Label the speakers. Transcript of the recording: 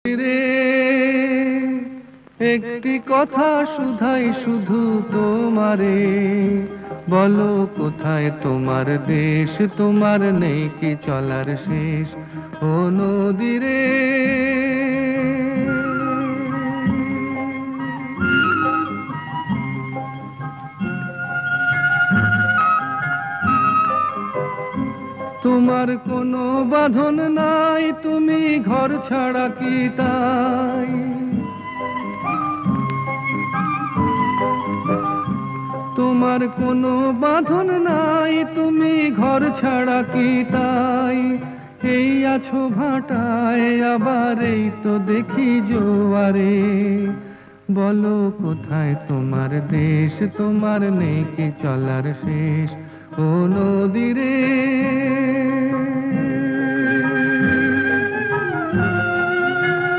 Speaker 1: রে একটি কথা শুধাই শুধু তোমারে, বলো কোথায় তোমার দেশ, তোমার নেই কি চলার শেষ? ও নদী রে তোমার কোনো বাঁধন নাই, তুমি ঘর ছাড়া কি তাই? তোমার কোনো বাঁধন নাই, তুমি ঘর ছাড়া কি তাই? এই আছো ভাটায়, আবার এই তো দেখি জোয়ারে, বলো কোথায় তোমার দেশ, তোমার নেই কি চলার শেষ? ও নদী রে